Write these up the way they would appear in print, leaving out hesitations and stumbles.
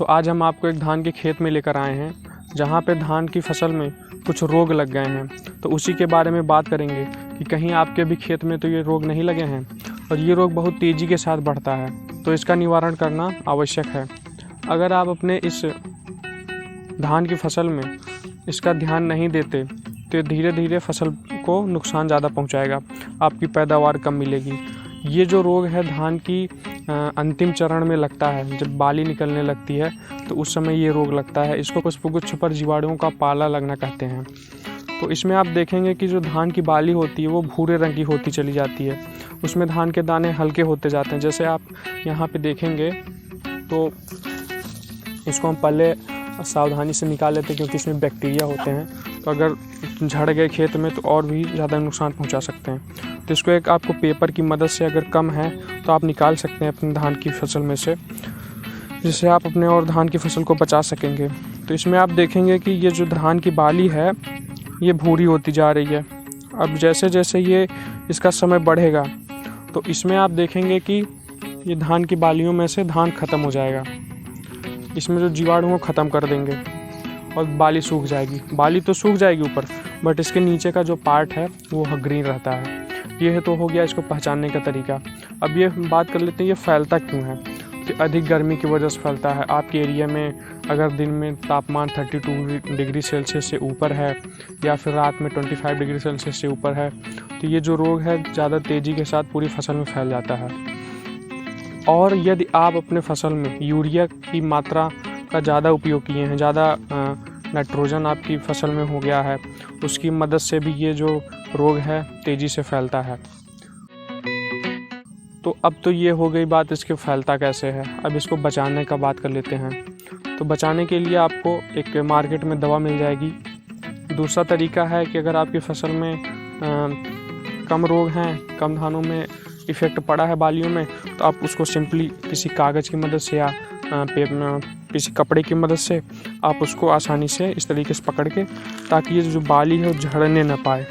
तो आज हम आपको एक धान के खेत में लेकर आए हैं जहाँ पे धान की फसल में कुछ रोग लग गए हैं। तो उसी के बारे में बात करेंगे कि कहीं आपके भी खेत में तो ये रोग नहीं लगे हैं और ये रोग बहुत तेज़ी के साथ बढ़ता है, तो इसका निवारण करना आवश्यक है। अगर आप अपने इस धान की फसल में इसका ध्यान नहीं देते तो धीरे धीरे फसल को नुकसान ज़्यादा पहुंचाएगा, आपकी पैदावार कम मिलेगी। ये जो रोग है धान की अंतिम चरण में लगता है, जब बाली निकलने लगती है तो उस समय ये रोग लगता है। इसको पुष्पगुच्छ पर जीवाणुओं का पाला लगना कहते हैं। तो इसमें आप देखेंगे कि जो धान की बाली होती है वो भूरे रंग की होती चली जाती है, उसमें धान के दाने हल्के होते जाते हैं। जैसे आप यहाँ पे देखेंगे तो इसको हम पहले सावधानी से निकाल लेते हैं क्योंकि इसमें बैक्टीरिया होते हैं, तो अगर झड़ गए खेत में तो और भी ज़्यादा नुकसान पहुंचा सकते हैं। तो इसको एक आपको पेपर की मदद से अगर कम है तो आप निकाल सकते हैं अपनी धान की फसल में से, जिससे आप अपने और धान की फसल को बचा सकेंगे। तो इसमें आप देखेंगे कि ये जो धान की बाली है ये भूरी होती जा रही है। अब जैसे जैसे ये इसका समय बढ़ेगा तो इसमें आप देखेंगे कि ये धान की बालियों में से धान ख़त्म हो जाएगा, इसमें जो जीवाणु को ख़त्म कर देंगे और बाली सूख जाएगी। बाली तो सूख जाएगी ऊपर, बट इसके नीचे का जो पार्ट है वो ग्रीन रहता है। ये तो हो गया इसको पहचानने का तरीका। अब ये बात कर लेते हैं ये फैलता क्यों है। कि अधिक गर्मी की वजह से फैलता है। आपके एरिया में अगर दिन में तापमान 32 डिग्री सेल्सियस से ऊपर है या फिर रात में 25 डिग्री सेल्सियस से ऊपर है तो ये जो रोग है ज़्यादा तेज़ी के साथ पूरी फसल में फैल जाता है। और यदि आप अपने फसल में यूरिया की मात्रा का ज़्यादा उपयोग किए हैं, ज़्यादा नाइट्रोजन आपकी फसल में हो गया है, उसकी मदद से भी ये जो रोग है तेज़ी से फैलता है। तो अब तो ये हो गई बात इसके फैलता कैसे है। अब इसको बचाने का बात कर लेते हैं। तो बचाने के लिए आपको एक मार्केट में दवा मिल जाएगी। दूसरा तरीका है कि अगर आपकी फसल में कम रोग हैं, कम धानों में इफ़ेक्ट पड़ा है बालियों में, तो आप उसको सिंपली किसी कागज़ की मदद से या किसी कपड़े की मदद से आप उसको आसानी से इस तरीके से पकड़ के, ताकि ये जो बाली है वो झड़ने न पाए,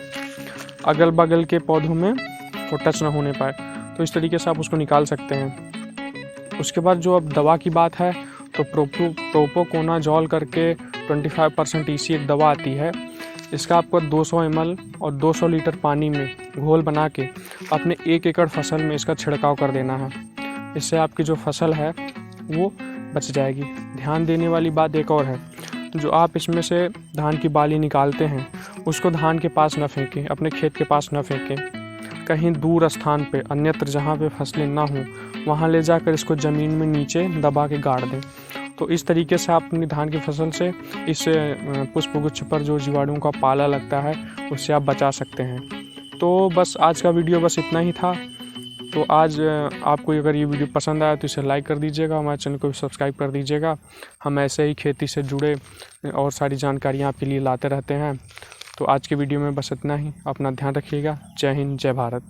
अगल बगल के पौधों में वो टच ना होने पाए। तो इस तरीके से आप उसको निकाल सकते हैं। उसके बाद जो अब दवा की बात है तो प्रोपोकोनाजोल करके 25% EC एक दवा आती है। इसका आपको 200 ml और 200 लीटर पानी में घोल बना के अपने 1 एकड़ फसल में इसका छिड़काव कर देना है। इससे आपकी जो फसल है वो बच जाएगी। ध्यान देने वाली बात एक और है, जो आप इसमें से धान की बाली निकालते हैं उसको धान के पास न फेंकें, अपने खेत के पास न फेंकें, कहीं दूर स्थान पे अन्यत्र जहाँ पे फसलें ना हों वहाँ ले जाकर इसको ज़मीन में नीचे दबा के गाड़ दें। तो इस तरीके से आप अपनी धान की फसल से इस पुष्पगुच्छ पर जो जीवाणुओं का पाला लगता है उससे आप बचा सकते हैं। तो बस आज का वीडियो बस इतना ही था। तो आज आपको अगर ये वीडियो पसंद आया तो इसे लाइक कर दीजिएगा, हमारे चैनल को सब्सक्राइब कर दीजिएगा। हम ऐसे ही खेती से जुड़े और सारी जानकारियाँ आपके लिए लाते रहते हैं। तो आज के वीडियो में बस इतना ही। अपना ध्यान रखिएगा। जय हिंद, जय भारत।